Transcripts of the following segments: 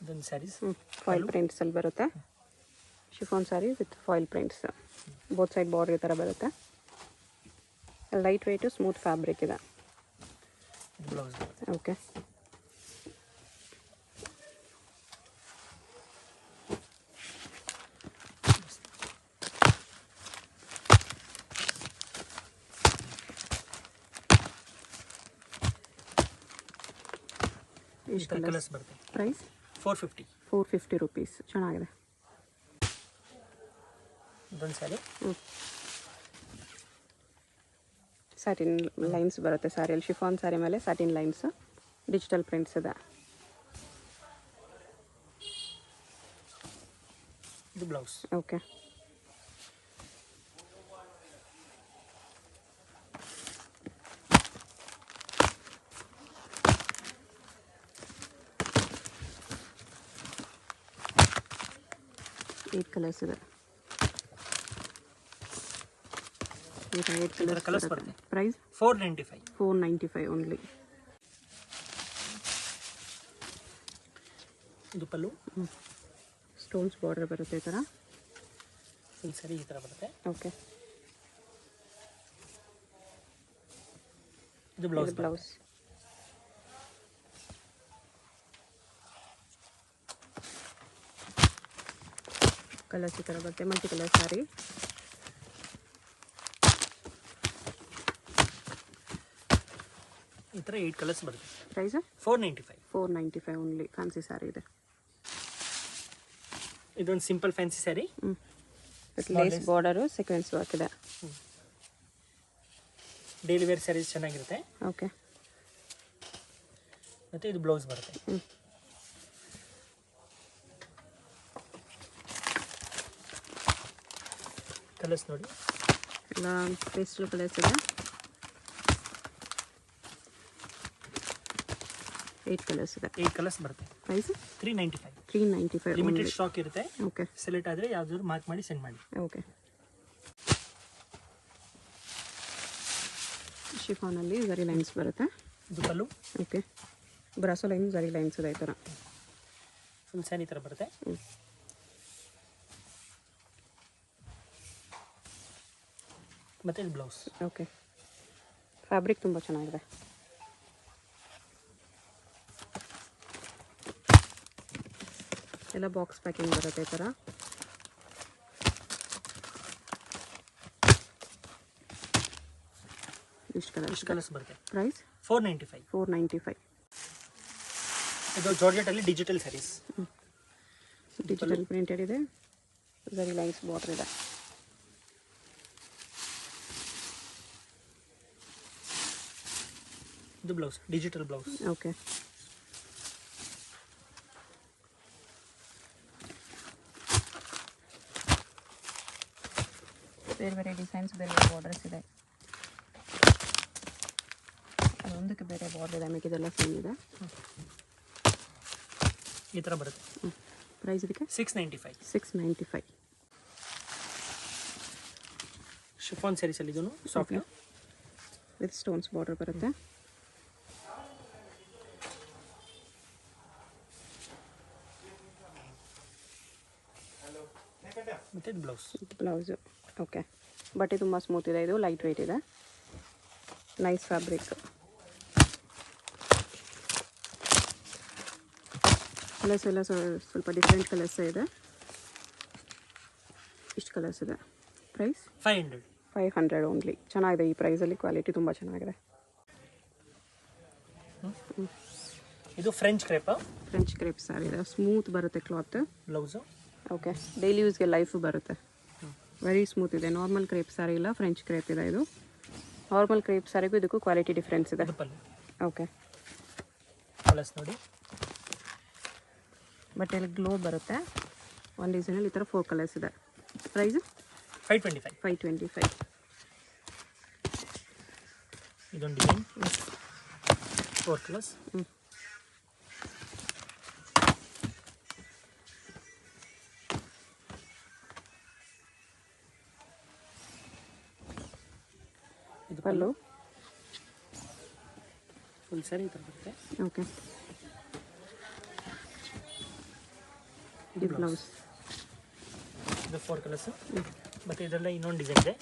ಇದೊಂದು ಸ್ಯಾರೀಸ್ ಫಾಯಿಲ್ ಪ್ರಿಂಟ್ಸಲ್ಲಿ ಬರುತ್ತೆ. Chiffon saree with foil prints, both side border ಈ ಥರ ಬರುತ್ತೆ. ಲೈಟ್ ವೆಯ್ಟು ಸ್ಮೂತ್ ಫ್ಯಾಬ್ರಿಕ್ ಇದೆ. ಬ್ಲೌಸ್ ಓಕೆ, ಇಷ್ಟು ಕಲರ್ಸ್ ಬರುತ್ತೆ. Price 450 rupees. ಚೆನ್ನಾಗಿದೆ. ಇದೊಂದು ಸ್ಯಾರಿ ಸ್ಯಾಟಿನ್ ಲೈನ್ಸ್ ಬರುತ್ತೆ ಸ್ಯಾರಿಯಲ್ಲಿ. ಶಿಫಾನ್ ಸ್ಯಾರಿ ಮೇಲೆ ಸ್ಯಾಟಿನ್ ಲೈನ್ಸ್, ಡಿಜಿಟಲ್ ಪ್ರಿಂಟ್ಸ್ ಇದೆ. ಇದು ಬ್ಲೌಸ್. ಓಕೆ, ಏಟ್ ಕಲರ್ಸ್ ಇದೆ. ಕಲರ್ಸ್ ಬರುತ್ತೆ. Price 495 only. ಇದು ಪಲ್ಲು, ಸ್ಟೋನ್ಸ್ ಬಾರ್ಡರ್ ಬರುತ್ತೆ ಈ ಥರ. ಫುಲ್ ಸ್ಯಾರಿ ಈ ಥರ ಬರುತ್ತೆ. ಓಕೆ, ಇದು ಬ್ಲೌಸ್. ಬ್ಲೌಸ್ ಕಲರ್ಸ್ ಈ ಥರ ಬರುತ್ತೆ. Multi colour sari. ಈ ಥರ 8 ಕಲರ್ಸ್ ಬರುತ್ತೆ. Price 495 only. ಫ್ಯಾನ್ಸಿ ಸ್ಯಾರಿ ಇದೆ. ಇದೊಂದು simple fancy saree with lace border, sequence work ಇದೆ. ಡೈಲಿ ವೇರ್ ಸ್ಯಾರೀಸ್ ಚೆನ್ನಾಗಿರುತ್ತೆ. ಓಕೆ, ಮತ್ತು ಇದು ಬ್ಲೌಸ್ ಬರುತ್ತೆ. ಕಲರ್ಸ್ ನೋಡಿ, ಎಲ್ಲ ಪೇಸ್ಟಲ್ ಕಲರ್ಸ್ ಇದೆ. 8 ಕಲರ್ಸ್ ಇದೆ. 8 ಕಲರ್ಸ್ ಬರುತ್ತೆ. ಪ್ರೈಸ್ 395. ಲಿಮಿಟೆಡ್ ಸ್ಟಾಕ್ ಇರುತ್ತೆ. ಓಕೆ, ಸೆಲೆಕ್ಟ್ ಆದರೆ ಯಾವ್ದಾದ್ರು ಮಾರ್ಕ್ ಮಾಡಿ ಸೆಂಡ್ ಮಾಡಿ. ಓಕೆ. ಶಿಫಾನಲ್ಲಿ ಝರಿ ಲೈನ್ಸ್ ಬರುತ್ತೆ. ಇದು ಪಲ್ಲು. ಓಕೆ, ಬ್ರಾಸೋ ಲೈನ್ ಝರಿ ಲೈನ್ಸ್ ಇದೆ ಈ ಥರ. ಫುಲ್ ಸ್ಯಾರಿ ಈ ಥರ ಬರುತ್ತೆ. ಮತ್ತು ಇದು ಬ್ಲೌಸ್. ಓಕೆ, ಫ್ಯಾಬ್ರಿಕ್ ತುಂಬ ಚೆನ್ನಾಗಿದೆ. ಎಲ್ಲ ಬಾಕ್ಸ್ ಪ್ಯಾಕಿಂಗ್ ಬರುತ್ತೆ ಈ ಥರ. ಇಷ್ಟು ಕಲರ್ಸ್ ಬರುತ್ತೆ. ಪ್ರೈಸ್ 495. ಇದು ಜಾರ್ಜೆಟಲ್ಲಿ ಡಿಜಿಟಲ್ ಸ್ಯಾರೀಸ್. ಡಿಜಿಟಲ್ ಪ್ರಿಂಟೆಡ್ ಇದೆ. ಝರಿ ಲೈನ್ಸ್ ಬಾರ್ಡರ್ ಇದೆ. ಇದು ಬ್ಲೌಸ್, ಡಿಜಿಟಲ್ ಬ್ಲೌಸ್. ಓಕೆ, ಬೇರೆ ಡಿಸೈನ್ಸ್, ಬೇರೆ ಬಾರ್ಡರ್ಸ್ ಇದೆ. ಅದೊಂದಕ್ಕೆ ಬೇರೆ ಬಾರ್ಡರ್ ಇದೆ, ಮಿಕ್ಕಿದೆಲ್ಲ ಸೇಮ್ ಇದೆ. ಈ ಥರ ಬರುತ್ತೆ. ಪ್ರೈಸ್ ಇದಕ್ಕೆ 695. ಶಿಫಾನ್ ಸ್ಯಾರೀಸಲ್ಲಿ ಇದನ್ನು ಸಾಫ್ಟ್ ವಿತ್ ಸ್ಟೋನ್ಸ್ ಬಾರ್ಡರ್ ಬರುತ್ತೆ. ಮತ್ತು ಇದು ಬ್ಲೌಸು. ಓಕೆ, ಬಟ್ಟೆ ತುಂಬ ಸ್ಮೂತ್ ಇದೆ. ಇದು ಲೈಟ್ ವೆಯ್ಟ್ ಇದೆ. Nice fabric. ಕಲರ್ಸ್ ಎಲ್ಲ ಸ್ವಲ್ಪ ಡಿಫ್ರೆಂಟ್ ಕಲರ್ಸ್ ಇದೆ. ಇಷ್ಟು ಕಲರ್ಸ್ ಇದೆ. Price 500 only. ಚೆನ್ನಾಗಿದೆ ಈ ಪ್ರೈಸಲ್ಲಿ. ಕ್ವಾಲಿಟಿ ತುಂಬ ಚೆನ್ನಾಗಿದೆ. ಇದು ಫ್ರೆಂಚ್ ಕ್ರೇಪ್ ಸ್ಯಾರಿ ಇದೆ. ಸ್ಮೂತ್ ಬರುತ್ತೆ ಕ್ಲಾತ್. ಬ್ಲೌಸು. ಓಕೆ, ಡೈಲಿ ಯೂಸ್ಗೆ ಲೈಫ್ ಬರುತ್ತೆ. ವೆರಿ ಸ್ಮೂತ್ ಇದೆ. ನಾರ್ಮಲ್ ಕ್ರೇಪ್ ಸ್ಯಾರಿ ಇಲ್ಲ, ಫ್ರೆಂಚ್ ಕ್ರೇಪ್ ಇದೆ ಇದು. ನಾರ್ಮಲ್ ಕ್ರೇಪ್ ಸ್ಯಾರಿಗೂ ಇದಕ್ಕೂ ಕ್ವಾಲಿಟಿ ಡಿಫ್ರೆನ್ಸ್ ಇದೆ. ಓಕೆ, ಕಲರ್ಸ್ ನೋಡಿ. ಬಟ್ಟೆಯಲ್ಲಿ ಗ್ಲೋ ಬರುತ್ತೆ. ಒಂದು ಡಿಸೈನಲ್ಲಿ ಈ ಥರ 4 ಕಲರ್ಸ್ ಇದೆ. ಪ್ರೈಸು 525. ಇದೊಂದು ಡಿಸೈನ್ 4 ಕಲರ್ಸ್. ಇದು ಪಲ್ಲು. ಫುಲ್ ಸ್ಯಾರಿ ಈ ಥರ ಬರುತ್ತೆ. ಓಕೆ, ಇದು ಬ್ಲೌಸ್. ಇದು 4 ಕಲರ್ಸ್. ಮತ್ತು ಇದೆಲ್ಲ ಇನ್ನೊಂದು ಡಿಸೈನ್ ಇದೆ,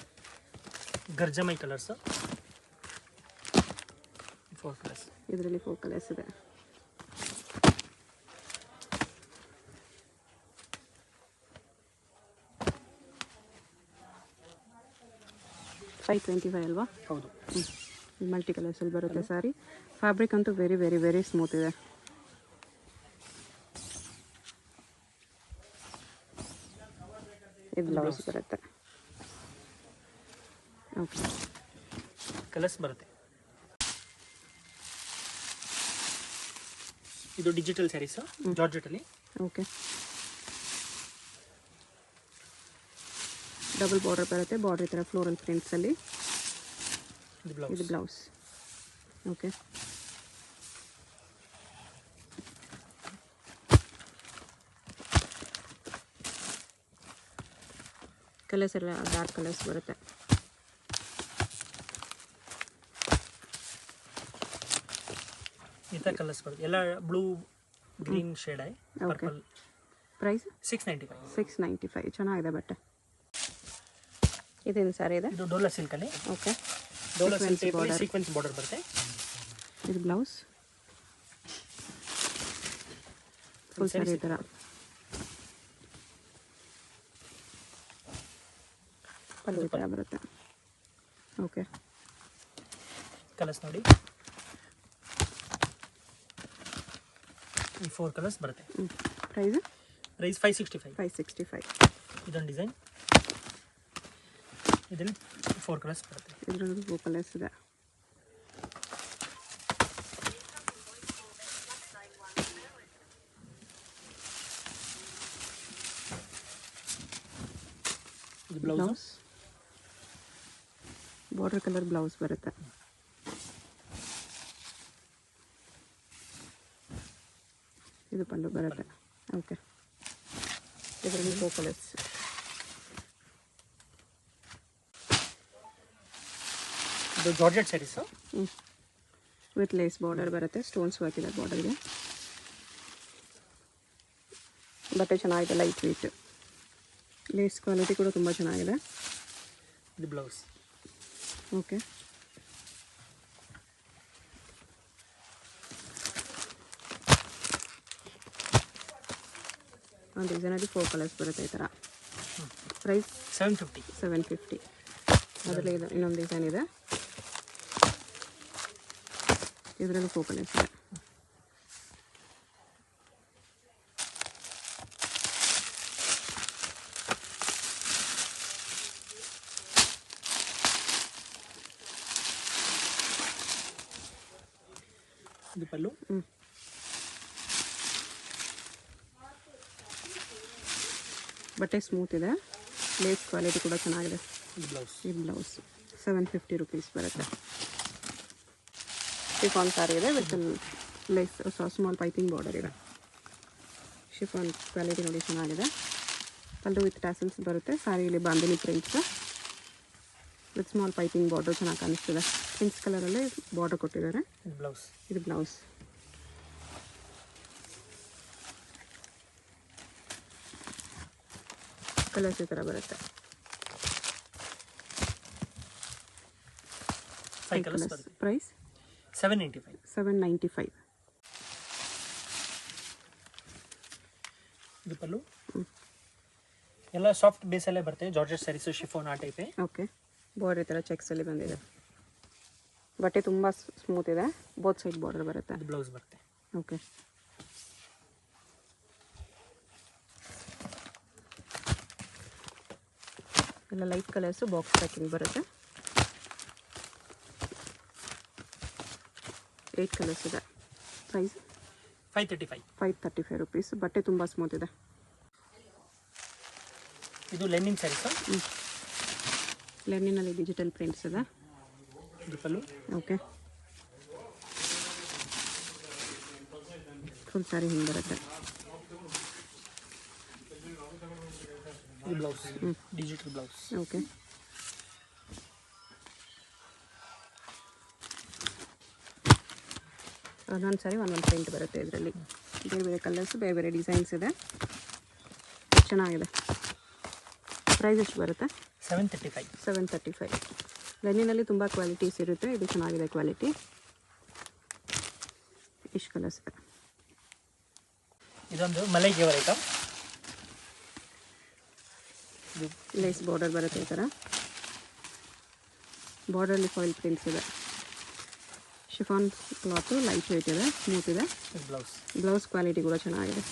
ಗರ್ಜಮೈ ಕಲರ್ಸ್. 4 ಕಲರ್ಸ್. ಇದರಲ್ಲಿ 4 ಕಲರ್ಸ್ ಇದೆ. $525 ಅಲ್ವಾ? ಹೌದು. ಮಲ್ಟಿ ಕಲರ್ಸಲ್ಲಿ ಬರುತ್ತೆ ಸ್ಯಾರಿ. ಫ್ಯಾಬ್ರಿಕ್ ಅಂತೂ ವೆರಿ ವೆರಿ ವೆರಿ ಸ್ಮೂತ್ ಇದೆ. ಇದು ಬ್ಲೌಸ್ ಬರುತ್ತೆ. ಓಕೆ, ಕಲರ್ಸ್ ಬರುತ್ತೆ. ಇದು ಡಿಜಿಟಲ್ ಸ್ಯಾರೀಸ್ ಜಾರ್ಜೆಟಲ್ಲಿ. ಓಕೆ, ಡಬಲ್ ಬಾರ್ಡರ್ ಬರುತ್ತೆ. ಬಾರ್ಡರ್ ಈ ಥರ ಫ್ಲೋರಲ್ ಪ್ರಿಂಟ್ಸಲ್ಲಿ. ಇದು ಬ್ಲೌಸ್. ಓಕೆ, ಕಲರ್ಸ್ ಎಲ್ಲ ಡಾರ್ಕ್ ಕಲರ್ಸ್ ಬರುತ್ತೆ. ಈ ಥರ ಕಲರ್ಸ್ ಬರುತ್ತೆ, ಎಲ್ಲ ಬ್ಲೂ ಗ್ರೀನ್ ಶೇಡ್ ಆಗಿ. ಪರ್ಪಲ್. ಪ್ರೈಸ್ $695. $695. ಚೆನ್ನಾಗಿದೆ ಬಟ್ಟೆ. ಇದೇನು ಸ್ಯಾರಿ ಇದೆ? ಇದು ಡೋಲಾ ಸಿಲ್ಕಲ್ಲಿ. Okay, Dola silk sequence border ಬರುತ್ತೆ. ಇದು ಬ್ಲೌಸ್. ಫುಲ್ ಸ್ಯಾರಿ ಈ ಥರ ಪಲ್ಲು ಈ ಥರ ಬರುತ್ತೆ. ಓಕೆ, ಕಲರ್ಸ್ ನೋಡಿ, ಈ 4 ಕಲರ್ಸ್ ಬರುತ್ತೆ. ಪ್ರೈಸ್ $565. $565. ಇದೊಂದು ಡಿಸೈನ್, ಇದರಲ್ಲಿ 4 ಕಲರ್ಸ್ ಬರುತ್ತೆ. ಇದರಲ್ಲಿ 4 ಕಲರ್ಸ್ ಇದೆ. ಇದು ಬ್ಲೌಸ್. ಬಾರ್ಡರ್ ಕಲರ್ ಬ್ಲೌಸ್ ಬರುತ್ತೆ. ಇದು ಪಲ್ಲು ಬರುತ್ತೆ. ಓಕೆ, ಇದರಲ್ಲಿ 4 ಕಲರ್ಸ್. ಇದು georgette sarees with lace border ಬರುತ್ತೆ. ಸ್ಟೋನ್ಸ್ ವರ್ಕ್ ಇದೆ ಬಾರ್ಡರ್ಗೆ. ಬಟ್ಟೆ ಚೆನ್ನಾಗಿದೆ, ಲೈಟ್ ವೆಯ್ಟ್. ಲೇಸ್ ಕ್ವಾಲಿಟಿ ಕೂಡ ತುಂಬ ಚೆನ್ನಾಗಿದೆ. ಇದು ಬ್ಲೌಸ್. ಓಕೆ, ಒಂದು ಡಿಸೈನಲ್ಲಿ 4 ಕಲರ್ಸ್ ಬರುತ್ತೆ ಈ ಥರ. ಪ್ರೈಸ್ $750. ಅದರಲ್ಲಿ ಇದು ಇನ್ನೊಂದು ಡಿಸೈನ್ ಇದೆ, ಇದರಲ್ಲಿ 4 ಕಲರ್ಸ್ ಇದೆ. ಇದು ಪಲ್ಲು. ಬಟ್ಟೆ ಸ್ಮೂತ್ ಇದೆ, ಲೇಸ್ ಕ್ವಾಲಿಟಿ ಕೂಡ ಚೆನ್ನಾಗಿದೆ. ಇದು ಬ್ಲೌಸ್. ಈ ಬ್ಲೌಸ್ $750 ಬರುತ್ತೆ. ಶಿಫಾನ್ ಸ್ಯಾರಿ ಇದೆ with lace small piping border ಇದೆ. ಶಿಫಾನ್ ಕ್ವಾಲಿಟಿ ನೋಡಿ ಚೆನ್ನಾಗಿದೆ. ಪಲ್ಲು ವಿತ್ ಟ್ಯಾಸಲ್ಸ್ ಬರುತ್ತೆ. ಸ್ಯಾರಿಯಲ್ಲಿ bandhani prints with small piping border ಚೆನ್ನಾಗಿ ಕಾಣಿಸ್ತಿದೆ. ಪಿಂಕ್ ಕಲರಲ್ಲೇ ಬಾರ್ಡರ್ ಕೊಟ್ಟಿದ್ದಾರೆ. ಇದು ಬ್ಲೌಸ್. ಇದು ಬ್ಲೌಸ್. ಕಲರ್ಸ್ ಈ ಥರ ಬರುತ್ತೆ. 5 ಕಲರ್ಸ್ ಬರುತ್ತೆ. ಪ್ರೈಸ್ $795. ಇದು ಪಲ್ಲು. ಎಲ್ಲ ಸಾಫ್ಟ್ ಬೇಸಲ್ಲೇ ಬರುತ್ತೆ. ಜಾರ್ಜೆಟ್ ಸ್ಯಾರೀಸು, ಶಿಫಾನ್ ಆ ಟೈಪೇ. ಓಕೆ, ಬಾರ್ಡರ್ ಈ ಥರ ಚೆಕ್ಸಲ್ಲಿ ಬಂದಿದೆ. ಬಟ್ಟೆ ತುಂಬ ಸ್ಮೂತ್ ಇದೆ. ಬೋತ್ ಸೈಡ್ ಬಾರ್ಡರ್ ಬರುತ್ತೆ. ಇದು ಬ್ಲೌಸ್ ಬರುತ್ತೆ. ಓಕೆ, ಎಲ್ಲ ಲೈಟ್ ಕಲರ್ಸು ಬಾಕ್ಸ್ ಪ್ಯಾಕಿಂಗ್ ಬರುತ್ತೆ. 8 ಕಲರ್ಸ್ ಇದೆ. ಪ್ರೈಸ್ $535. ಬಟ್ಟೆ ತುಂಬ ಸ್ಮೂತ್ ಇದೆ. ಇದು ಲೆನಿನ್ ಸ್ಯಾರೀಸ್. ಲೆನಿನಲ್ಲಿ ಡಿಜಿಟಲ್ ಪ್ರಿಂಟ್ಸ್ ಇದೆ. ಇದು ಪಲ್ಲು. ಓಕೆ, ಫುಲ್ ಸ್ಯಾರಿ ಹಿಂಗೆ ಬರುತ್ತೆ. ಇದು ಬ್ಲೌಸ್. Digital blouse. ಓಕೆ, ಒಂದೊಂದು ಸಾರಿ ಒಂದೊಂದು ಪ್ರಿಂಟ್ ಬರುತ್ತೆ. ಇದರಲ್ಲಿ ಬೇರೆ ಬೇರೆ ಕಲರ್ಸ್, ಬೇರೆ ಬೇರೆ ಡಿಸೈನ್ಸ್ ಇದೆ. ಚೆನ್ನಾಗಿದೆ. ಪ್ರೈಸ್ ಎಷ್ಟು ಬರುತ್ತೆ? 735. 735. ಲೆನಿನಲ್ಲಿ ತುಂಬ ಕ್ವಾಲಿಟೀಸ್ ಇರುತ್ತೆ. ಇದು ಚೆನ್ನಾಗಿದೆ ಕ್ವಾಲಿಟಿ. ಇಷ್ಟು ಕಲರ್ಸ್ ಇದೆ. ಇದೊಂದು ಮಲೈ ಗೇವರ್ ಐಟಮ್. ಇದು ಲೇಸ್ ಬಾರ್ಡರ್ ಬರುತ್ತೆ ಈ ಥರ. ಬಾರ್ಡರಲ್ಲಿ ಫಾಯಿಲ್ ಪ್ರಿಂಟ್ಸ್ ಇದೆ. ಶಿಫಾನ್ ಕ್ಲಾತು ಲೈಟ್ ವೆಯ್ಟ್ ಇದೆ, ಸ್ಮೂತ್ ಇದೆ. ಬ್ಲೌಸ್. ಬ್ಲೌಸ್ ಕ್ವಾಲಿಟಿ ಕೂಡ ಚೆನ್ನಾಗಿದೆ.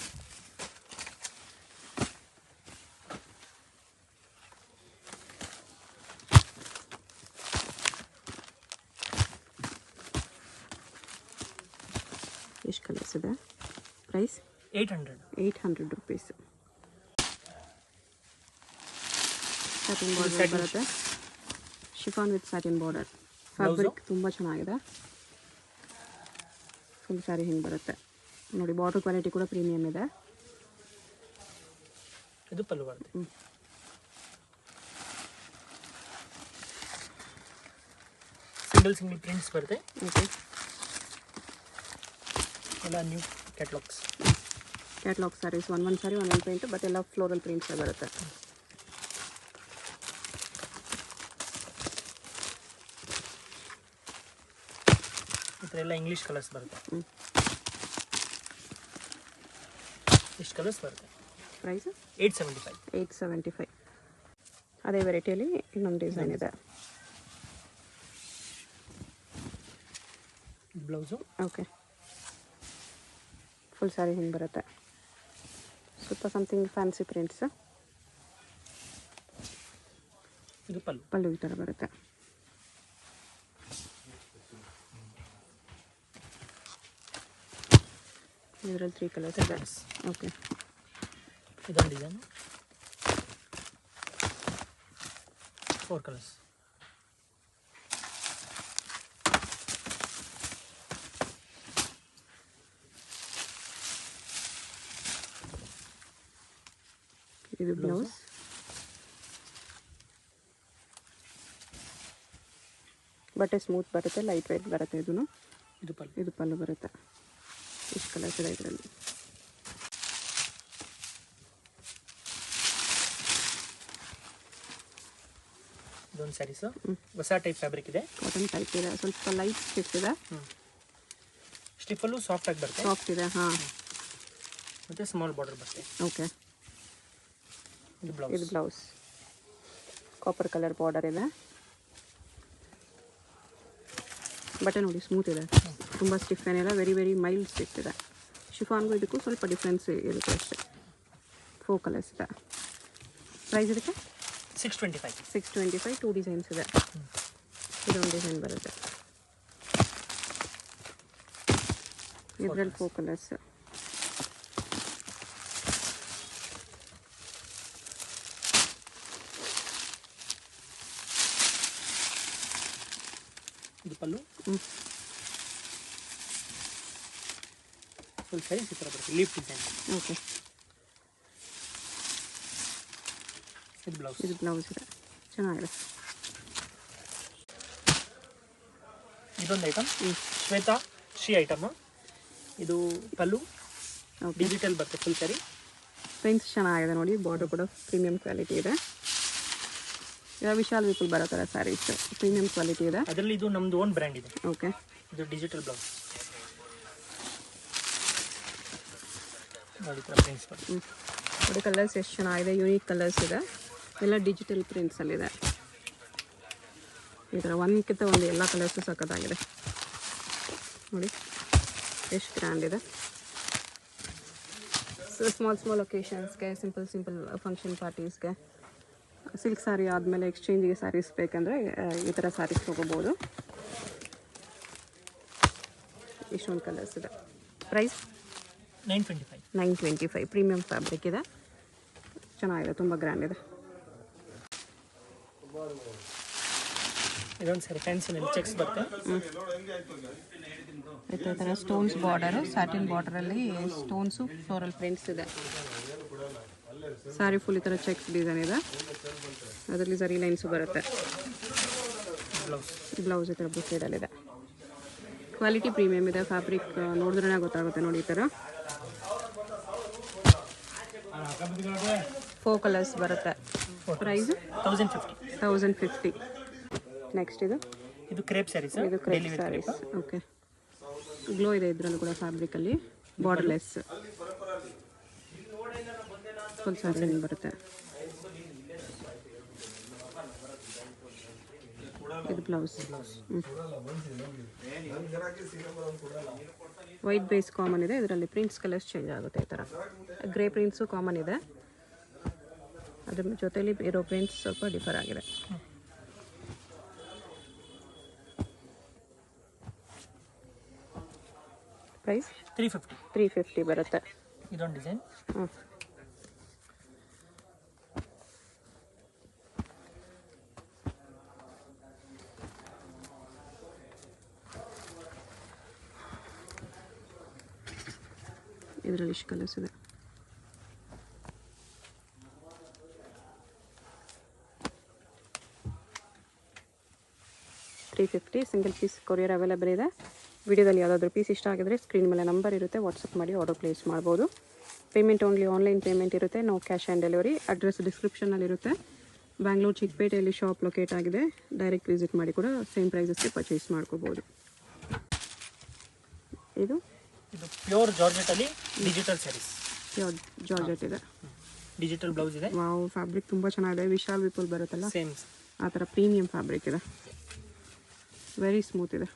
ಎಷ್ಟು ಕಲರ್ಸ್ ಇದೆ? Price 800 rupees. ಸ್ಯಾಟಿನ್ ಬಾರ್ಡರ್ ಬರುತ್ತೆ. Chiffon with satin border. Fabric ತುಂಬ ಚೆನ್ನಾಗಿದೆ. ಫುಲ್ ಸ್ಯಾರಿ ಹಿಂಗೆ ಬರುತ್ತೆ ನೋಡಿ. ಬಾರ್ಡರ್ ಕ್ವಾಲಿಟಿ ಕೂಡ ಪ್ರೀಮಿಯಮ್ ಇದೆ. ಇದು ಪಲ್ಲು ಬರುತ್ತೆ. ಸಿಂಗಲ್ ಪ್ರಿಂಟ್ಸ್ ಬರುತ್ತೆ. ಓಕೆ. ಎಲ್ಲ ನ್ಯೂ ಕ್ಯಾಟ್ಲಾಗ್ಸ್. ಕ್ಯಾಟ್ಲಾಗ್ ಸ್ಯಾರೀಸ್ ಒಂದು ಸಾರಿ ಒಂದೊಂದು ಪ್ರಿಂಟ್, ಬಟ್ ಎಲ್ಲ ಫ್ಲೋರಲ್ ಪ್ರಿಂಟ್ಸೇ ಬರುತ್ತೆ. ಈ ಥರ ಎಲ್ಲ ಇಂಗ್ಲೀಷ್ ಕಲರ್ಸ್ ಬರುತ್ತೆ. ಇಷ್ಟು ಕಲರ್ಸ್ ಬರುತ್ತೆ. ಪ್ರೈಸ್ 875. 875. ಅದೇ ವೆರೈಟಿಯಲ್ಲಿ ಇನ್ನೊಂದು ಡಿಸೈನ್ ಇದೆ. ಬ್ಲೌಸು. ಓಕೆ. ಫುಲ್ ಸ್ಯಾರಿ ಹಿಂಗೆ ಬರುತ್ತೆ. ಸ್ವಲ್ಪ ಸಮಥಿಂಗ್ ಫ್ಯಾನ್ಸಿ ಪ್ರಿಂಟ್ಸ್. ಇದು ಪಲ್ಲು. ಪಲ್ಲು ಈ ಥರ ಬರುತ್ತೆ. ಇದರಲ್ಲಿ 3 ಕಲರ್ಸ್ ಇದೆ. ಓಕೆ. ಇದೊಂದು ಡಿಸೈನ್. 4 ಕಲರ್ಸ್. ಇದು ಬ್ಲೌಸ್. ಬಟ್ಟೆ ಸ್ಮೂತ್ ಬರುತ್ತೆ, ಲೈಟ್ ವೆಯ್ಟ್ ಬರುತ್ತೆ. ಇದು ಪಲ್ಲು ಬರುತ್ತೆ. ಇಷ್ಟು ಕಲರ್ಸ್ ಇದೆ ಇದರಲ್ಲಿ. ಇದೊಂದು ಸ್ಯಾರೀಸು ಹೊಸ ಟೈಪ್ ಫ್ಯಾಬ್ರಿಕ್ ಇದೆ. ಕಾಟನ್ ಟೈಪ್ ಇದೆ. ಸ್ವಲ್ಪ ಲೈಟ್ ಸ್ಟಿಫ್ ಇದೆ. ಸ್ಟಿಫಲ್ಲೂ ಸಾಫ್ಟ್ ಆಗಿ ಬರುತ್ತೆ. ಸಾಫ್ಟ್ ಇದೆ. ಹಾಂ. ಮತ್ತು ಸ್ಮಾಲ್ ಬಾರ್ಡರ್ ಬರುತ್ತೆ. ಓಕೆ. ಇದು ಬ್ಲೌಸ್. ಕಾಪರ್ ಕಲರ್ ಬಾರ್ಡರ್ ಇದೆ. ಬಟ್ಟೆ ನೋಡಿ ಸ್ಮೂತ್ ಇದೆ, ತುಂಬ ಸ್ಟಿಫ್ ಏನಿಲ್ಲ. ವೆರಿ ಮೈಲ್ಡ್ ಸ್ಟಿಫ್ ಇದೆ. ಶಿಫಾನ್ಗೂ ಇದಕ್ಕೂ ಸ್ವಲ್ಪ ಡಿಫ್ರೆನ್ಸ್ ಇರುತ್ತೆ ಅಷ್ಟೇ. 4 ಕಲರ್ಸ್ ಇದೆ. ಪ್ರೈಸ್ ಇದಕ್ಕೆ 625. 625. 2 ಡಿಸೈನ್ಸ್ ಇದೆ. ಇದೊಂದು ಡಿಸೈನ್ ಬರುತ್ತೆ. ಇದರಲ್ಲಿ 4 ಕಲರ್ಸ್. ಇದು ಪಲ್ಲು. ಫುಲ್ ಸ್ಯಾರೀಸ್ ಈ ಥರ ಬರುತ್ತೆ. Leaf design. ಓಕೆ. ಇದು ಬ್ಲೌಸ್. ಇದೆ. ಚೆನ್ನಾಗಿದೆ. ಇದೊಂದು ಐಟಮ್ ಶ್ವೇತಾ ಶ್ರೀ ಐಟಮ್. ಇದು ಪಲ್ಲು. ಡಿಜಿಟಲ್ ಬರುತ್ತೆ ಫುಲ್ ಸ್ಯಾರಿ. ಪ್ರಿಂಟ್ಸ್ ಚೆನ್ನಾಗಿದೆ ನೋಡಿ. ಬಾರ್ಡರ್ ಕೂಡ ಪ್ರೀಮಿಯಂ ಕ್ವಾಲಿಟಿ ಇದೆ. ಇದು ವಿಶಾಲ್ ವಿಪುಲ್ ಬರೋ ಥರ ಸ್ಯಾರೀಸ್. ಪ್ರೀಮಿಯಂ ಕ್ವಾಲಿಟಿ ಇದೆ. ಅದರಲ್ಲಿ ಇದು ನಮ್ಮದು ಓನ್ ಬ್ರ್ಯಾಂಡ್ ಇದೆ. ಓಕೆ. ಇದು ಡಿಜಿಟಲ್ ಬ್ಲೌಸ್. ನೋಡಿ ಥರ ಪ್ರಿಂಟ್ಸ್ ಬರುತ್ತೆ. ನೋಡಿ ಕಲರ್ಸ್ ಎಷ್ಟು ಚೆನ್ನಾಗಿದೆ. ಯೂನಿಕ್ ಕಲರ್ಸ್ ಇದೆ. ಎಲ್ಲ ಡಿಜಿಟಲ್ ಪ್ರಿಂಟ್ಸಲ್ಲಿದೆ. ಈ ಥರ ಒಂದಕ್ಕಿಂತ ಒಂದು ಎಲ್ಲ ಕಲರ್ಸು ಸಖತ್ತಾಗಿದೆ ನೋಡಿ. ಎಷ್ಟು ಗ್ರ್ಯಾಂಡ್ ಇದೆ. ಸೊ ಸ್ಮಾಲ್ ಒಕೇಶನ್ಸ್ಗೆ, ಸಿಂಪಲ್ ಫಂಕ್ಷನ್ ಪಾರ್ಟೀಸ್ಗೆ, ಸಿಲ್ಕ್ ಸ್ಯಾರಿ ಆದಮೇಲೆ ಎಕ್ಸ್ಚೇಂಜಿಗೆ ಸ್ಯಾರೀಸ್ ಬೇಕಂದರೆ ಈ ಥರ ಸ್ಯಾರೀಸ್ ತೊಗೋಬೋದು. ಇಷ್ಟೊಂದು ಕಲರ್ಸ್ ಇದೆ. ಪ್ರೈಸ್ 925. 925. ಪ್ರೀಮಿಯಂ ಫ್ಯಾಬ್ರಿಕ್ ಇದೆ. ಚೆನ್ನಾಗಿದೆ, ತುಂಬ ಗ್ರ್ಯಾಂಡ್ ಇದೆ. ಇದೊಂದು ಸರಿ ಫ್ಯಾನ್ಸಿನಲ್ಲಿ ಚೆಕ್ಸ್ ಬರುತ್ತೆ. ಈ ಥರ ಸ್ಟೋನ್ಸ್ ಬಾರ್ಡರು, ಸ್ಯಾಟಿನ್ ಬಾರ್ಡರಲ್ಲಿ ಸ್ಟೋನ್ಸು, ಫ್ಲೋರಲ್ ಪ್ರಿಂಟ್ಸ್ ಇದೆ. ಸ್ಯಾರಿ ಫುಲ್ ಈ ಥರ ಚೆಕ್ಸ್ ಡಿಸೈನ್ ಇದೆ. ಅದರಲ್ಲಿ ಸರಿ ಲೈನ್ಸು ಬರುತ್ತೆ. ಬ್ಲೌಸ್ ಈ ಥರ ಸೈಡಲ್ಲಿದೆ. ಕ್ವಾಲಿಟಿ ಪ್ರೀಮಿಯಮ್ ಇದೆ. ಫ್ಯಾಬ್ರಿಕ್ ನೋಡಿದ್ರೇ ಗೊತ್ತಾಗುತ್ತೆ ನೋಡಿ. ಈ ಥರ 4 ಕಲರ್ಸ್ ಬರುತ್ತೆ. ಪ್ರೈಸ್ 1050. 1050. ನೆಕ್ಸ್ಟ್ ಇದು ಇದು ಕ್ರೇಪ್ ಸ್ಯಾರೀಸ್, ಇದು ಕ್ರೇಪ್ ಸ್ಯಾರೀಸ್. ಓಕೆ, ಗ್ಲೋ ಇದೆ ಇದರಲ್ಲೂ ಕೂಡ ಫ್ಯಾಬ್ರಿಕಲ್ಲಿ, ಬಾರ್ಡರ್ಲೆಸ್ ಫುಲ್ ಸ್ಯಾರಿ ಬರುತ್ತೆ. ಇದು ಬ್ಲೌಸ್. ವೈಟ್ ಬೇಸ್ ಕಾಮನ್ ಇದೆ, ಇದರಲ್ಲಿ ಪ್ರಿಂಟ್ಸ್ ಕಲರ್ಸ್ ಚೇಂಜ್ ಆಗುತ್ತೆ. ಈ ಥರ ಗ್ರೇ ಪ್ರಿಂಟ್ಸು ಕಾಮನ್ ಇದೆ, ಅದ್ರ ಜೊತೆಲಿ ಇರೋ ಪ್ರಿಂಟ್ಸ್ ಸ್ವಲ್ಪ ಡಿಫರ್ ಆಗಿದೆ. ಪ್ರೈಸ್ 350 ಬರುತ್ತೆ. ಇದೊಂದು ಡಿಸೈನ್. ಇದರಲ್ಲಿ ಇಷ್ಟು ಕಲರ್ಸ್ ಇದೆ. $350 ಸಿಂಗಲ್ ಪೀಸ್ ಕೊರಿಯರ್ ಅವೈಲೇಬಲ್ ಇದೆ. ವಿಡಿಯೋದಲ್ಲಿ ಯಾವುದಾದ್ರೂ ಪೀಸ್ ಇಷ್ಟ ಆಗಿದ್ರೆ ಸ್ಕ್ರೀನ್ ಮೇಲೆ ನಂಬರ್ ಇರುತ್ತೆ, ವಾಟ್ಸಪ್ ಮಾಡಿ ಆರ್ಡರ್ ಪ್ಲೇಸ್ ಮಾಡ್ಬೋದು. ಪೇಮೆಂಟ್ ಓನ್ಲಿ ಆನ್ಲೈನ್ ಪೇಮೆಂಟ್ ಇರುತ್ತೆ, no cash and delivery. Address ಡಿಸ್ಕ್ರಿಪ್ಷನಲ್ಲಿರುತ್ತೆ. ಬ್ಯಾಂಗ್ಳೂರು ಚಿಕ್ಕಪೇಟೆಯಲ್ಲಿ ಶಾಪ್ ಲೊಕೇಟ್ ಆಗಿದೆ. ಡೈರೆಕ್ಟ್ ವಿಸಿಟ್ ಮಾಡಿ ಕೂಡ ಸೇಮ್ ಪ್ರೈಸಸ್ಗೆ ಪರ್ಚೇಸ್ ಮಾಡ್ಕೋಬೋದು. ಇದು ಪ್ಯೂರ್ ಜಾರ್ಜೆಟಲ್ಲಿ ಡಿಜಿಟಲ್ ಸ್ಯಾರೀಸ್. ಪ್ಯೂರ್ ಜಾರ್ಜೆಟ್ ಇದೆ, ಡಿಜಿಟಲ್ ಬ್ಲೌಸ್ ಇದೆ. ವಾವ್, ಫ್ಯಾಬ್ರಿಕ್ ತುಂಬ ಚೆನ್ನಾಗಿದೆ. ವಿಶಾಲ್ ವಿಪುಲ್ ಬರುತ್ತಲ್ಲ ಸೇಮ್ ಆ ಥರ ಪ್ರೀಮಿಯಂ ಫ್ಯಾಬ್ರಿಕ್ ಇದೆ, ವೆರಿ ಸ್ಮೂತ್ ಇದೆ.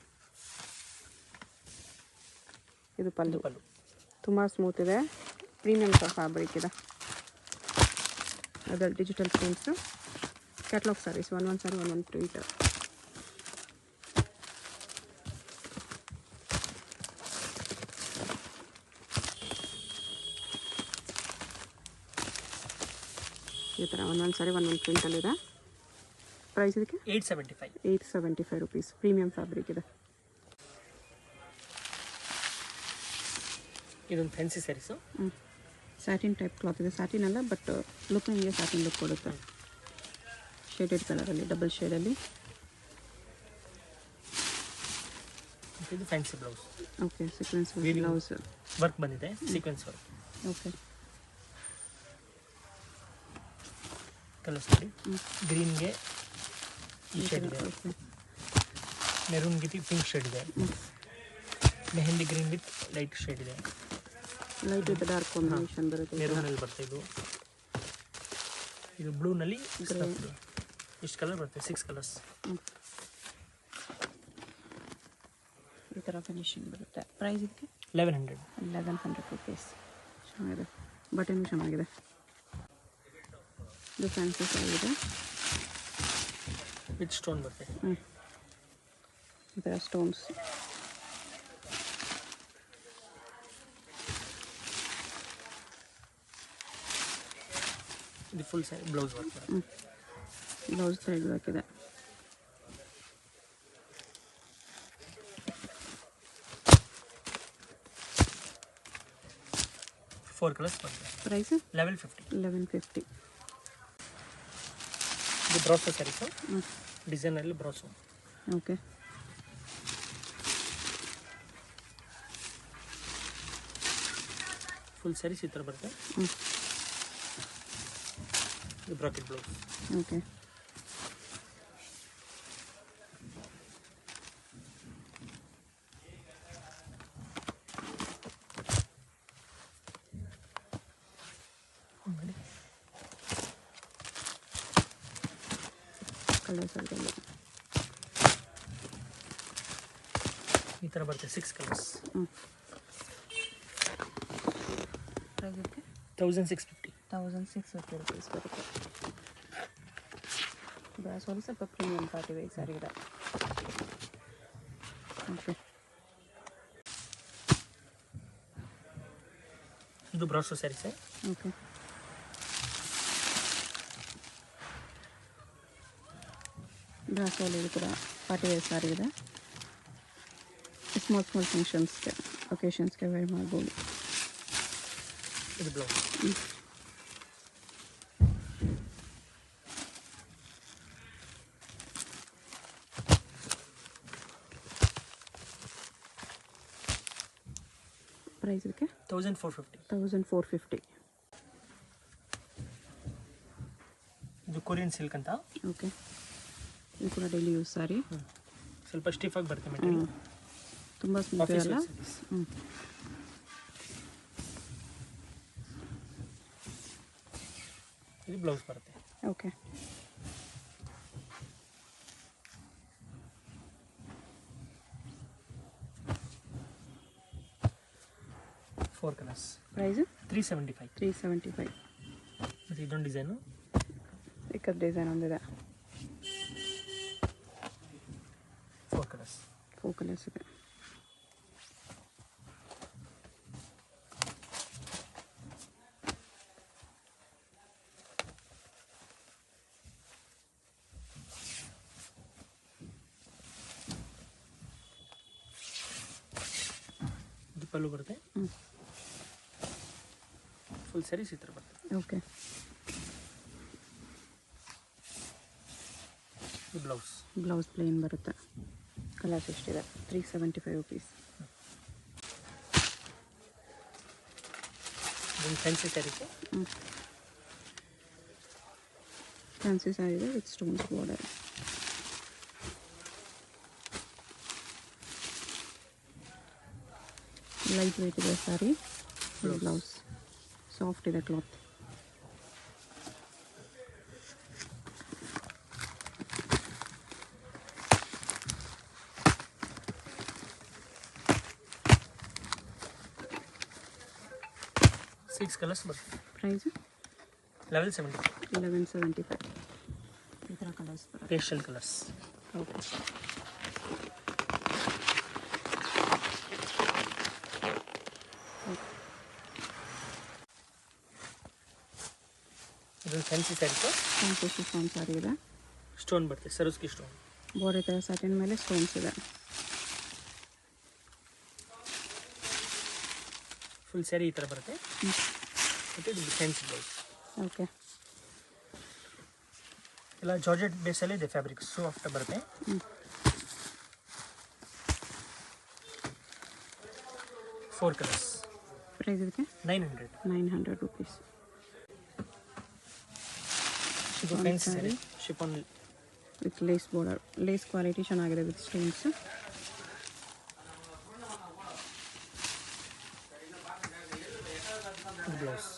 ಇದು ಪಲ್ಲು ತುಂಬ ಸ್ಮೂತ್ ಇದೆ, ಪ್ರೀಮಿಯಂ ಫ್ಯಾಬ್ರಿಕ್ ಇದೆ. ಅದರಲ್ಲಿ ಡಿಜಿಟಲ್ ಪ್ರಿಂಟ್ಸು, ಕ್ಯಾಟ್ಲಾಗ್ ಸ್ಯಾರೀಸ್, ಒಂದೊಂದು ಸಾರಿ ಒಂದೊಂದು ಪ್ರಿಂಟ್. ಈ ಥರ ಒಂದೊಂದು ಸಾರಿ ಒಂದೊಂದು ಪ್ರಿಂಟಲ್ಲಿದೆ. ಪ್ರೈಸ್ ಇದಕ್ಕೆ 875 ರುಪೀಸ್. ಪ್ರೀಮಿಯಂ ಫ್ಯಾಬ್ರಿಕ್ ಇದೆ. ಇದೊಂದು fancy sarees. Satin type cloth ಇದೆ, ಸ್ಯಾಟಿನ್ ಅಲ್ಲ ಬಟ್ ಲುಕ್ ನಿಮಗೆ ಸ್ಯಾಟಿನ್ ಲುಕ್ ಕೊಡುತ್ತೆ. ಶೇಡೆಡ್ ಕಲರಲ್ಲಿ, ಡಬಲ್ ಶೇಡಲ್ಲಿ. ಇದು fancy blouse. Okay, sequence blouse work ಬಂದಿದೆ, ಸೀಕ್ವೆನ್ಸ್ ವರ್ಕ್. ಓಕೆ, ಕಲರ್ಸ್ ನೋಡಿ. ಗ್ರೀನ್ಗೆ ಈ ಶೇಡ್ ಇದೆ, ಮೆರೂನ್ ಗೆ ಪಿಂಕ್ ಶೇಡ್ ಇದೆ, mehndi green with light shade ಇದೆ, ಲೈಟ್ ವಿತ್ ಡಾರ್ಕ್ ಕಾಂಬಿನೇಷನ್ ಬರುತ್ತೆ. ಮೆರೂನಲ್ಲಿ ಬರುತ್ತೆ. ಇದು ಬ್ಲೂನಲ್ಲಿ ಇಷ್ಟು ಕಲರ್ ಬರುತ್ತೆ, 6 ಕಲರ್ಸ್. ಈ ಥರ ಫಿನಿಶಿಂಗ್ ಬರುತ್ತೆ. ಪ್ರೈಸ್ ಇದಕ್ಕೆ 1100 ರುಪೀಸ್. ಚೆನ್ನಾಗಿದೆ, ಬಟನ್ ಚೆನ್ನಾಗಿದೆ. ಇದು ಫ್ಯಾನ್ಸಿ ಆಗಿದೆ, ವಿತ್ ಸ್ಟೋನ್ ಬರುತ್ತೆ. ಈ ಥರ ಸ್ಟೋನ್ಸ್. ಇದು ಫುಲ್ ಸ್ಯಾರಿ ಬ್ಲೌಸ್ ವರ್ಕ್ ಬರುತ್ತೆ. ಬ್ಲೌಸ್ ಥ್ರೆಡ್ ವರ್ಕ್ ಇದೆ. ಫೋರ್ ಕಲರ್ಸ್ ಬರುತ್ತೆ. ಪ್ರೈಸ್ 1150. ಇದು ಬ್ರಾಸೋ ಸ್ಯಾರೀಸು, ಡಿಸೈನಲ್ಲಿ ಬ್ರಾಸೋ. ಓಕೆ, ಫುಲ್ ಸ್ಯಾರೀಸ್ ಈ ಥರ ಬರುತ್ತೆ. ಇದು ಬ್ರಾಕೆಟ್ ಬ್ಲೌಸ್. ಓಕೆ, ಕಲರ್ಸ್ ಅಲ್ಲಿ ಈ ಥರ ಬರುತ್ತೆ, 6 ಕಲರ್ಸ್. ಪ್ರೈಸ್ ಇದಕ್ಕೆ 1650 ರುಪೀಸ್ ಬರುತ್ತೆ. ಬ್ರಾಸೋಲಿ ಸ್ವಲ್ಪ ಪ್ರೀಮಿಯಂ ಪಾರ್ಟಿ ವೇರ್ ಸ್ಯಾರಿ ಇದೆ. ಓಕೆ, ಇದು ಬ್ರಾಸೋ ಸ್ಯಾರೀಸ್. ಓಕೆ, ಬ್ರಾಸೋಲಿ ಕೂಡ ಪಾರ್ಟಿ ವೇರ್ ಸ್ಯಾರಿ ಇದೆ. ಸ್ಮಾಲ್ ಫಂಕ್ಷನ್ಸ್ಗೆ, ಒಕೇಶನ್ಸ್ಗೆ ವೇರ್ ಮಾಡ್ಬೋದು. ಇದು ಬ್ಲೌಸ್. ಪ್ರೈಸ್ ಇದಕ್ಕೆ 1450. ಕೊರಿಯನ್ ಸಿಲ್ಕ್ ಅಂತ. ಓಕೆ, ಇದು ಕೂಡ ಡೈಲಿ ಯೂಸ್ ಸಾರಿ. ಸ್ವಲ್ಪ ಸ್ಟಿಫ್ ಆಗಿ ಬರುತ್ತೆ ಮೆಟೀರಿಯಲ್, ತುಂಬ ಸ್ಮೂತ್ ಅಲ್ಲ. ಇದು ಬ್ಲೌಸ್ ಬರುತ್ತೆ. Okay, four colours. ಪ್ರೈಸು 375. 375. ಮತ್ತು ಇದೊಂದು ಡಿಸೈನು, ಚಿಕ್ಕದ ಡಿಸೈನ್ ಒಂದಿದೆ. 4 ಕಲರ್ಸ್. 4 ಕಲರ್ಸ್ ಇದೆ. ಇದು ಪಲ್ಲು ಬರುತ್ತೆ. ಫುಲ್ ಸ್ಯಾರೀಸ್ ಈ ಥರ ಬರುತ್ತೆ. ಓಕೆ, ಬ್ಲೌಸ್ ಬ್ಲೌಸ್ ಪ್ಲೇನ್ ಬರುತ್ತೆ. ಕಲರ್ಸ್ ಎಷ್ಟಿದೆ? 375 ರುಪೀಸ್. ಒಂದು ಫ್ಯಾನ್ಸಿ ಸ್ಯಾರೀಸ್. ಫ್ಯಾನ್ಸಿ ಸ್ಯಾರಿ ಇದೆ with stones border. Light weight ಇದೆ ಸ್ಯಾರಿ. ಬ್ಲೌಸ್ ಸಾಫ್ಟ್ ಇದೆ ಕ್ಲಾತ್. ಸಿಕ್ಸ್ ಕಲರ್ಸ್ ಬರುತ್ತೆ. ಪ್ರೈಸು 1175. 1175. ಈ ಥರ ಕಲರ್ಸ್ ಬರುತ್ತೆ. Pastel colours. ಓಕೆ, ಇದು fancy sarees. Fancy chiffon saree ಇದೆ. ಸ್ಟೋನ್ ಬರುತ್ತೆ, ಸರೋಸ್ಕಿ ಸ್ಟೋನ್. ಬಾರ್ಡರ್ ಥರ ಸ್ಯಾಟಿನ್ ಮೇಲೆ ಸ್ಟೋನ್ಸ್ ಇದೆ. ಫುಲ್ ಸ್ಯಾರಿ ಈ ಥರ ಬರುತ್ತೆ. ಮತ್ತು ಇದು ಫ್ಯಾನ್ಸಿ ಬ್ಲೌಸ್. ಓಕೆ, ಎಲ್ಲ ಜಾರ್ಜೆಟ್ ಬೇಸಲ್ಲಿ ಇದೆ ಫ್ಯಾಬ್ರಿಕ್, ಸಾಫ್ಟ್ ಬರುತ್ತೆ. Four colours. ಪ್ರೈಸ್ ಇದಕ್ಕೆ 900. 900 ರುಪೀಸ್. ಇದು fancy saree chiffon with lace border. Lace quality ಚೆನ್ನಾಗಿದೆ ವಿತ್ ಸ್ಟೋನ್ಸ್. ಬ್ಲೌಸ್.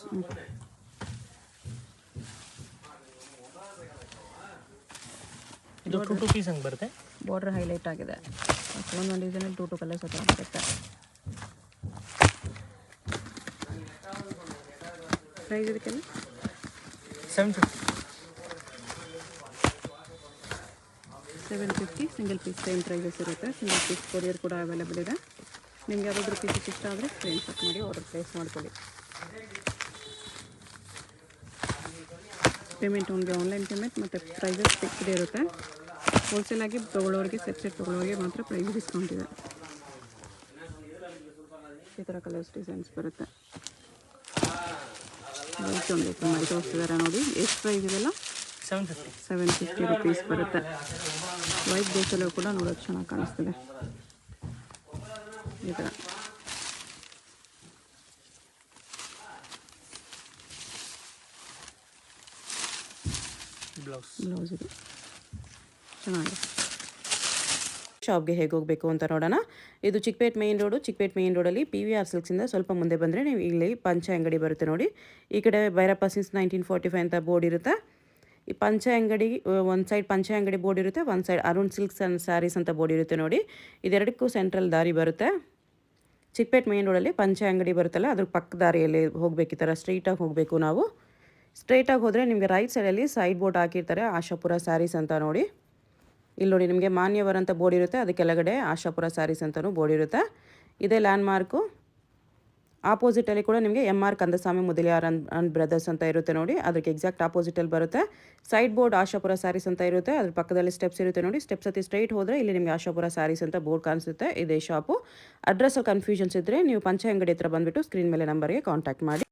ಇದು 2 ಪೀಸ್ ಹಂಗೆ ಬರುತ್ತೆ. ಬಾರ್ಡರ್ ಹೈಲೈಟ್ ಆಗಿದೆ. ಒಂದೊಂದು ಡಿಸೈನಲ್ಲಿ 2 ಕಲರ್ಸ್ ಹತ್ರ ಬರುತ್ತೆ. ಪ್ರೈಸ್ ಇದಕ್ಕೆಲ್ಲ 750. 750. ಸಿಂಗಲ್ ಪೀಸ್ ಸೇಮ್ ಪ್ರೈಸಸ್ ಇರುತ್ತೆ. ಸಿಂಗಲ್ ಪೀಸ್ ಕೊರಿಯರ್ ಕೂಡ ಅವೈಲೇಬಲ್ ಇದೆ. ನಿಮ್ಗೆ ಯಾವುದಾದ್ರೂ ಪೀಸಸ್ ಇಷ್ಟ ಆದರೆ ಸ್ಕ್ರೀನ್ಶಾಟ್ ಮಾಡಿ ಆರ್ಡರ್ ಪ್ಲೇಸ್ ಮಾಡ್ಕೊಳ್ಳಿ. ಪೇಮೆಂಟ್ ನಿಮಗೆ ಆನ್ಲೈನ್ ಪೇಮೆಂಟ್ ಮತ್ತು ಪ್ರೈಸಸ್ ಫಿಕ್ಸ್ಡ್ ಇರುತ್ತೆ. ಹೋಲ್ಸೇಲ್ ಆಗಿ ತೊಗೊಳ್ಳೋರಿಗೆ ಸೆಟ್ ತೊಗೊಳ್ಳೋರಿಗೆ ಮಾತ್ರ ಪ್ರೈಸ್ ಡಿಸ್ಕೌಂಟ್ ಇದೆ. ಈ ಥರ ಕಲರ್ಸ್ ಡಿಸೈನ್ಸ್ ಬರುತ್ತೆ. ವೈಟ್ ಒಂದು ಮಾಡಿ ತೋರಿಸ್ತಿದ್ದಾರೆ ನೋಡಿ. ಎಷ್ಟು ಪ್ರೈಸ್ ಇದೆಲ್ಲ? 750. 750 ರುಪೀಸ್ ಬರುತ್ತೆ. ವೈಟ್ ಬೇಸಲ್ಲೂ ಕೂಡ ನೋಡೋದು ಚೆನ್ನಾಗಿ ಕಾಣಿಸ್ತಿದೆ. ಈ ಥರ ಬ್ಲೌಸ್ ಇದೆ, ಚೆನ್ನಾಗಿದೆ. ಶಾಪ್ಗೆ ಹೇಗೆ ಹೋಗಬೇಕು ಅಂತ ನೋಡೋಣ. ಇದು Chickpet main road. Chickpet main ರೋಡಲ್ಲಿ PVR ಸಿಲ್ಕ್ಸಿಂದ ಸ್ವಲ್ಪ ಮುಂದೆ ಬಂದರೆ ನೀವು ಇಲ್ಲಿ ಪಂಚೆ ಅಂಗಡಿ ಬರುತ್ತೆ ನೋಡಿ. ಈ ಕಡೆ ಭೈರಪ್ಪ ಸಿನ್ಸ್ 1945 ಅಂತ ಬೋರ್ಡ್ ಇರುತ್ತೆ. ಈ ಪಂಚೆ ಅಂಗಡಿ ಒಂದು ಸೈಡ್ ಪಂಚೆ ಅಂಗಡಿ ಬೋರ್ಡ್ ಇರುತ್ತೆ, ಒಂದು side Arun silks and sarees ಅಂತ ಬೋರ್ಡ್ ಇರುತ್ತೆ ನೋಡಿ. ಇದೆರಡಕ್ಕೂ ಸೆಂಟ್ರಲ್ ದಾರಿ ಬರುತ್ತೆ. ಚಿಕ್ಕಪೇಟ್ ಮೇನ್ ರೋಡಲ್ಲಿ ಪಂಚೆ ಅಂಗಡಿ ಬರುತ್ತಲ್ಲ, ಅದ್ರ ಪಕ್ಕ ದಾರಿಯಲ್ಲಿ ಹೋಗಬೇಕು. ಈ ಥರ ಸ್ಟ್ರೈಟಾಗಿ ಹೋಗಬೇಕು ನಾವು. ಸ್ಟ್ರೈಟಾಗಿ ಹೋದರೆ ನಿಮಗೆ ರೈಟ್ ಸೈಡಲ್ಲಿ ಸೈಡ್ ಬೋರ್ಡ್ ಹಾಕಿರ್ತಾರೆ, ಆಶಾಪುರ ಸ್ಯಾರೀಸ್ ಅಂತ ನೋಡಿ. ಇಲ್ಲಿ ನೋಡಿ ನಿಮಗೆ ಮಾನ್ಯವರ್ ಅಂತ ಬೋರ್ಡ್ ಇರುತ್ತೆ, ಅದು ಕೆಳಗಡೆ ಆಶಾಪುರ ಸ್ಯಾರೀಸ್ ಅಂತಲೂ ಬೋರ್ಡ್ ಇರುತ್ತೆ. ಇದೇ ಲ್ಯಾಂಡ್ ಮಾರ್ಕು. ಆಪೋಸಿಟಲ್ಲಿ ಕೂಡ ನಿಮಗೆ MR Kandaswamy Mudaliar and brothers ಅಂತ ಇರುತ್ತೆ ನೋಡಿ. ಅದಕ್ಕೆ ಎಕ್ಸಾಕ್ಟ್ ಆಪೋಸಿಟಲ್ಲಿ ಬರುತ್ತೆ. ಸೈಡ್ ಬೋರ್ಡ್ ಆಶಾಪುರ ಸ್ಯಾರೀಸ್ ಅಂತ ಇರುತ್ತೆ, ಅದ್ರ ಪಕ್ಕದಲ್ಲಿ ಸ್ಟೆಪ್ಸ್ ಇರುತ್ತೆ ನೋಡಿ. ಸ್ಟೆಪ್ಸ್ ಹತ್ತಿ ಸ್ಟ್ರೈಟ್ ಹೋದರೆ ಇಲ್ಲಿ ನಿಮಗೆ ಆಶಾಪುರ ಸ್ಯಾರೀಸ್ ಅಂತ ಬೋರ್ಡ್ ಕಾಣಿಸುತ್ತೆ. ಇದೇ ಶಾಪು. ಅಡ್ರೆಸ್ಸಲ್ಲಿ ಕನ್ಫ್ಯೂಷನ್ಸ್ ಇದ್ದರೆ ನೀವು ಪಂಚೆ ಅಂಗಡಿ ಹತ್ರ ಬಂದುಬಿಟ್ಟು ಸ್ಕ್ರೀನ್ ಮೇಲೆ ನಂಬರ್ಗೆ ಕಾಂಟ್ಯಾಕ್ಟ್ ಮಾಡಿ.